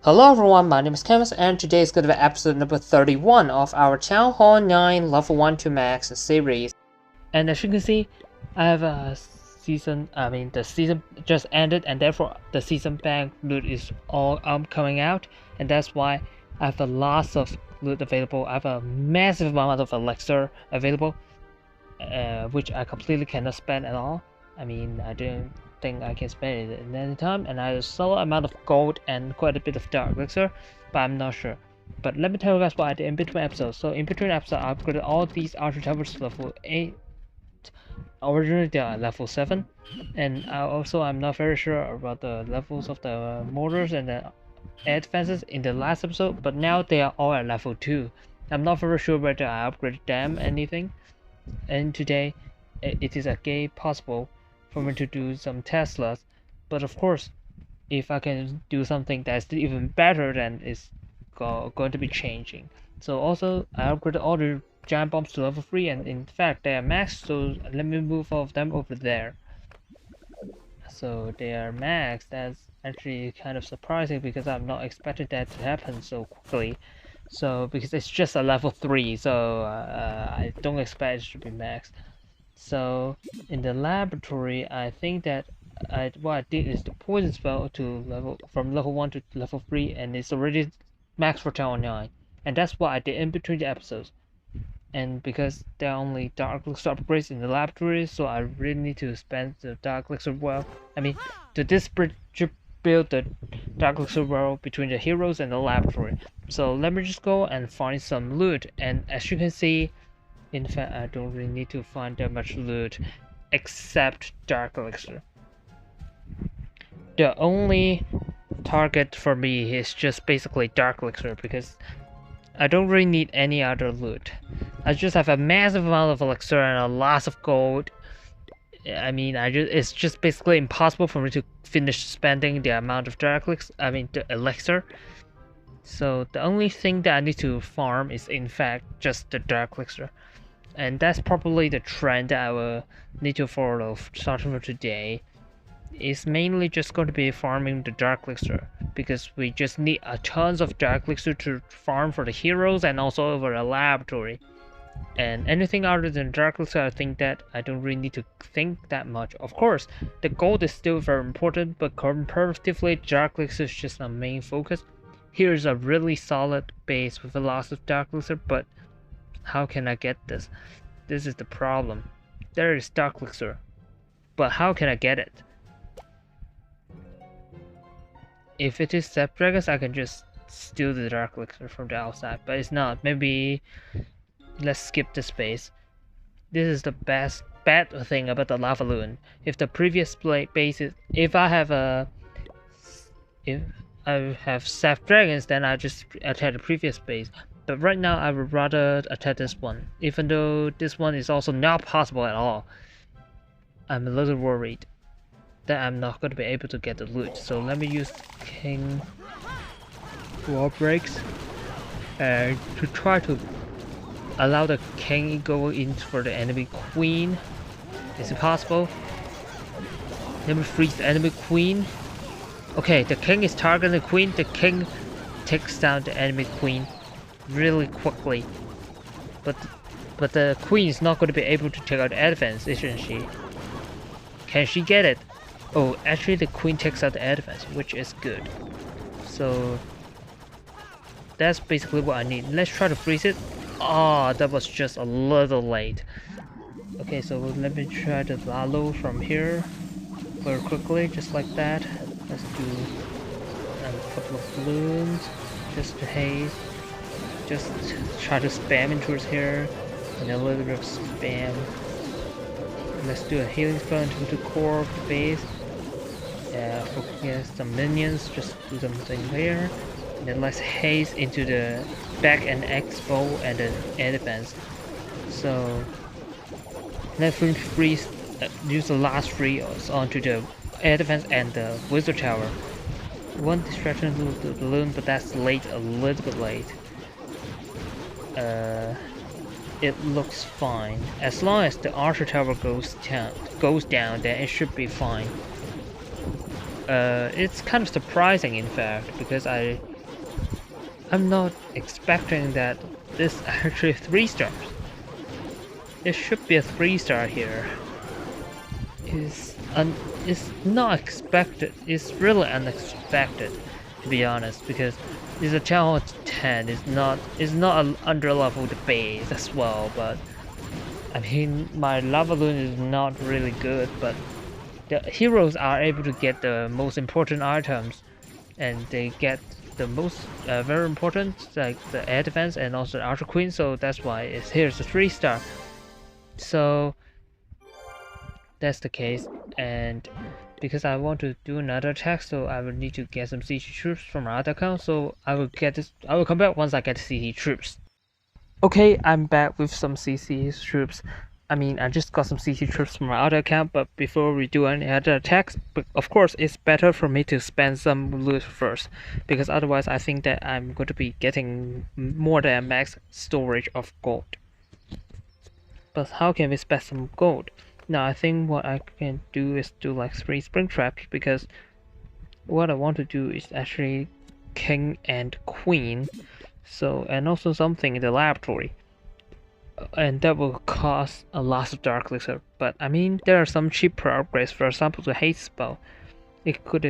Hello everyone, my name is Canvas, and today is going to be episode number 31 of our Town Hall 9 Level 1 to Max series. And as you can see, I have the season just ended, and therefore the season bank loot is all coming out, and that's why I have a lot of loot available. I have a massive amount of elixir available, which I completely cannot spend at all. I don't think I can spend it in any time, and I have a solid amount of gold and quite a bit of dark elixir, but I'm not sure. But let me tell you guys what I did in between episodes. So in between episodes, I upgraded all these archer towers to level 8. Originally they are level 7, and I'm not very sure about the levels of the mortars and the air defenses in the last episode, but now they are all at level 2. I'm not very sure whether I upgraded them anything, and today it is again possible for me to do some Teslas, but of course if I can do something that's even better, then it's going to be changing. So also I upgraded all the giant bombs to level 3, and in fact they are maxed, so let me move all of them over there. So they are maxed. That's actually kind of surprising because I'm not expecting that to happen so quickly. So because it's just a level 3, so I don't expect it to be maxed. So in the laboratory, I think that what I did is the poison spell to from level 1 to level 3, and it's already max for Town 9, and that's what I did in between the episodes. And because there are only dark elixir upgrades in the laboratory, so I really need to spend the dark elixir well. To distribute the dark elixir well between the heroes and the laboratory. So let me just go and find some loot, and as you can see, in fact, I don't really need to find that much loot except dark elixir. The only target for me is just basically dark elixir because I don't really need any other loot. I just have a massive amount of elixir and a lot of gold. It's just basically impossible for me to finish spending the amount of the elixir. So the only thing that I need to farm is in fact just the dark elixir. And that's probably the trend that I will need to follow starting from today. It's mainly just going to be farming the dark elixir, because we just need a tons of dark elixir to farm for the heroes and also over the laboratory. And anything other than dark elixir, I think that I don't really need to think that much. Of course, the gold is still very important, but comparatively, dark elixir is just our main focus. Here's a really solid base with a lot of dark elixir, but how can I get this? This is the problem. There is dark elixir, but how can I get it? If it is Snapdragons, I can just steal the dark elixir from the outside, but it's not. Maybe let's skip this base. This is the bad thing about the lava loon. If the previous base is, if I have Snapdragons, then I just attack the previous base. But right now I would rather attack this one, even though this one is also not possible at all. I'm a little worried that I'm not going to be able to get the loot. So let me use King wall breaks to try to allow the King go in for the enemy queen. Is it possible? Let me freeze the enemy queen. Okay, the King is targeting the queen. The King takes down the enemy queen really quickly, but the queen is not going to be able to take out the air defense, isn't she? Can she get it? Oh, actually the queen takes out the air defense, which is good. So that's basically what I need. Let's try to freeze it. Ah, that was just a little late. Okay, so let me try to Lalo from here very quickly, just like that. Let's do a couple of balloons just to haze. Just try to spam into here, and a little bit of spam. Let's do a healing spell into the core of the base. Focus some minions, just do something there. And then let's haze into the back and expo and the air defense. So let's freeze, use the last freeze onto the air defense and the wizard tower. One distraction to the balloon, but that's late, a little bit late. It looks fine. As long as the archer tower goes down, then it should be fine. It's kind of surprising, in fact, because I I'm not expecting that this actually 3 stars. It should be a 3-star here. It's not expected. It's really unexpected, to be honest, because it's a channel 10. It's not an under-leveled base as well. But I mean, my lava balloon is not really good. But the heroes are able to get the most important items, and they get the most very important, like the air defense and also the Ultra Queen. So that's why here's a 3-star. So that's the case, and because I want to do another attack, so I will need to get some CT troops from my other account. So I will come back once I get CT troops. Okay, I'm back with some CC troops. I mean, I just got some CC troops from my other account, but before we do any other attacks, but of course, it's better for me to spend some loot first, because otherwise I think that I'm going to be getting more than max storage of gold. But how can we spend some gold? Now I think what I can do is do like 3 spring traps, because what I want to do is actually King and Queen. So, and also something in the laboratory, and that will cost a lot of dark elixir. But I mean, there are some cheaper upgrades. For example, the haste spell. It could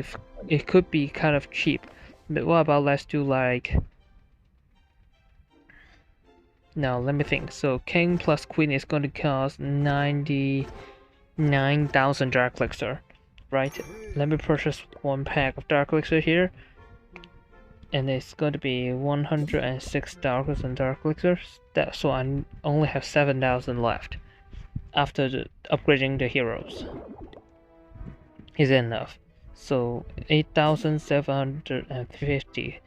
be kind of cheap. But what about let's do like. Now let me think. So King plus Queen is going to cost 99,000 dark elixir, right? Let me purchase 1 pack of dark elixir here. And it's going to be 106 dark elixirs. So I only have 7,000 left after upgrading the heroes. Is enough? So 8,750,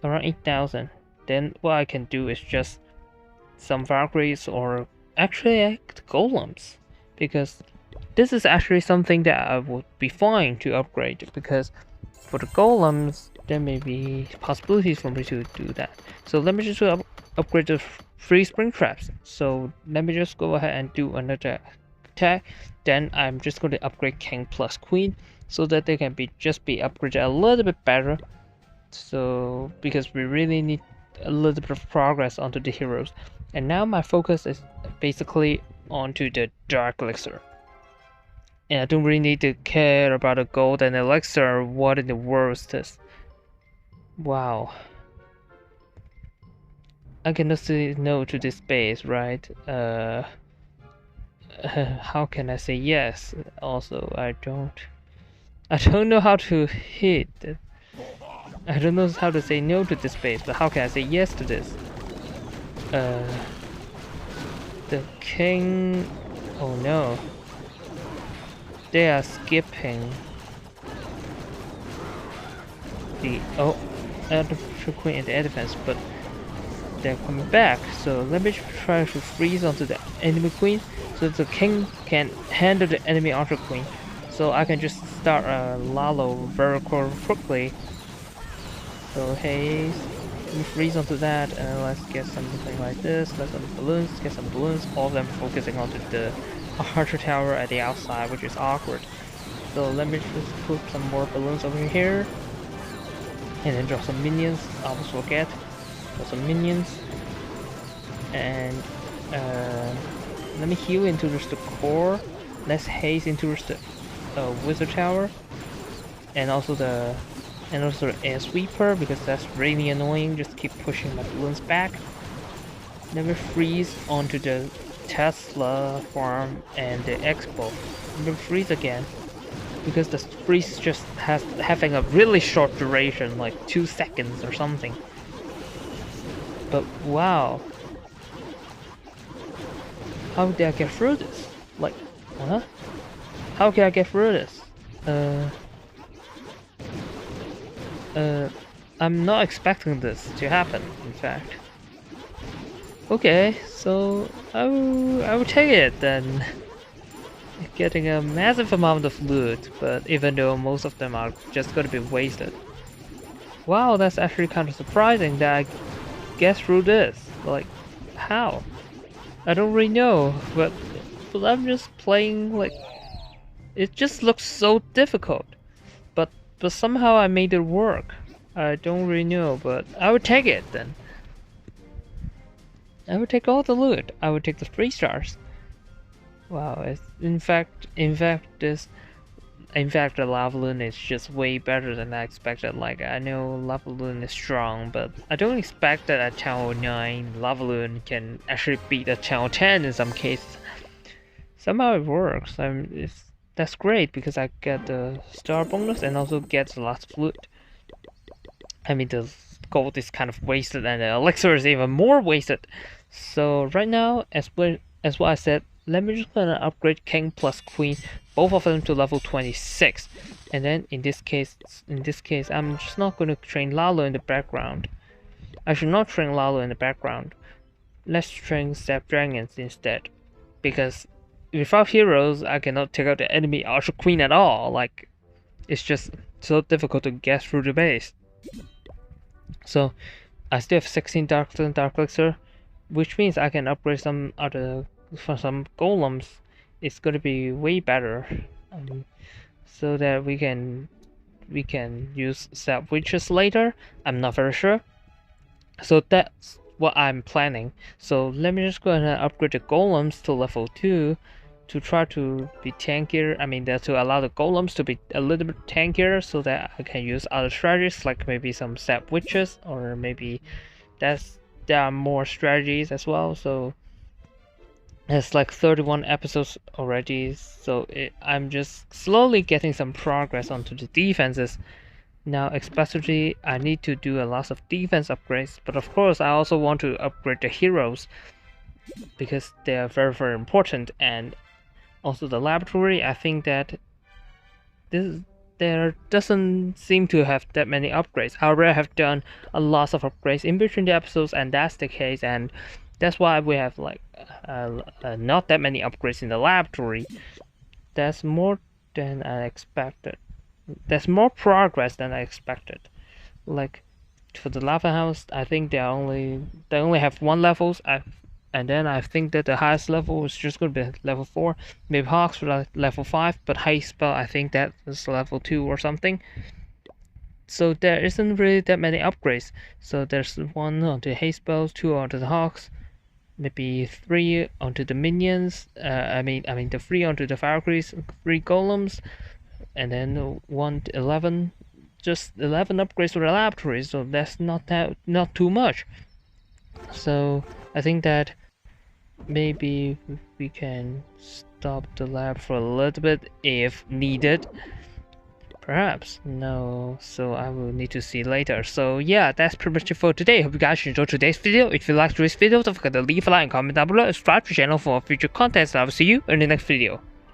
around 8,000. Then what I can do is just some Valkyries, or actually golems, because this is actually something that I would be fine to upgrade, because for the golems there may be possibilities for me to do that. So let me just upgrade the 3 spring traps. So let me just go ahead and do another attack. Then I'm just going to upgrade King plus Queen, so that they can be upgraded a little bit better. So because we really need a little bit of progress onto the heroes. And now my focus is basically onto the dark elixir. And I don't really need to care about the gold and elixir. What in the world is this? Wow. I cannot say no to this base, right? How can I say yes? Also, I don't know how to hit. I don't know how to say no to this base, but how can I say yes to this? The king. Oh no. They are skipping the Queen in the air defense, but they're coming back. So let me try to freeze onto the enemy queen, so the king can handle the enemy Ultra Queen. So I can just start a Lalo very quickly. So hey, let me freeze onto that, and let's get something like this. Let's get some balloons. All of them focusing onto the Archer Tower at the outside, which is awkward. So let me just put some more balloons over here, and then drop some minions. I almost forget. Drop some minions, and let me heal into just the core. Let's haste into just the Wizard Tower, and also the Air Sweeper, because that's really annoying. Just keep pushing my balloons back. Let me freeze onto the Tesla farm and the Expo. Let me freeze again, because the freeze just having a really short duration, like 2 seconds or something. But wow, how did I get through this? Like, huh? How can I get through this? I'm not expecting this to happen, in fact. Okay, so I will take it then. Getting a massive amount of loot, but even though most of them are just gonna be wasted. Wow, that's actually kind of surprising that I get through this. Like, how? I don't really know, but I'm just playing like... It just looks so difficult. But somehow I made it work. I don't really know, but I would take it then. I would take all the loot. I would take the 3 stars. Wow, in fact, the Lv1 is just way better than I expected. Like, I know Lv1 is strong, but I don't expect that a Channel 9 Lv1 can actually beat a Channel 10 in some cases. Somehow it works. That's great because I get the star bonus and also get a lot of loot. I mean, the gold is kind of wasted and the elixir is even more wasted. So right now, as what I said, let me just gonna upgrade King+Queen, both of them to level 26. And then in this case, I'm just not gonna train Lalo in the background. I should not train Lalo in the background. Let's train Snapdragons instead, because without heroes, I cannot take out the enemy Ultra Queen at all. Like, it's just so difficult to get through the base. So I still have 16 Dark Elixir, which means I can upgrade some golems. It's gonna be way better, so that we can use Sap Witches later. I'm not very sure. So that's what I'm planning. So let me just go ahead and upgrade the golems to level 2 to try to be tankier. I mean, to allow the golems to be a little bit tankier, so that I can use other strategies, like maybe some Sap Witches, or maybe there are more strategies as well. So it's like 31 episodes already, so I'm just slowly getting some progress onto the defenses. Now, especially, I need to do a lot of defense upgrades, but of course I also want to upgrade the heroes, because they are very, very important. And also the laboratory, I think that there doesn't seem to have that many upgrades. I already have done a lot of upgrades in between the episodes, and that's the case, and that's why we have like not that many upgrades in the laboratory. That's more than I expected. There's more progress than I expected. Like for the lava house, I think they only have 1 levels. And then I think that the highest level is just going to be level 4. Maybe Hawks for level 5, but Haste Spell, I think that is level 2 or something. So there isn't really that many upgrades. So there's 1 onto Haste Spells, 2 onto the Hawks, maybe 3 onto the minions. I mean the 3 onto the Valkyries, 3 golems, and then 1 to 11. Just 11 upgrades for the laboratory. So that's not too much. So I think that maybe we can stop the lab for a little bit if needed. Perhaps. No, so I will need to see later. So yeah, that's pretty much it for today. Hope you guys enjoyed today's video. If you liked today's video, don't forget to leave a like and comment down below and subscribe to the channel for future content. I will see you in the next video.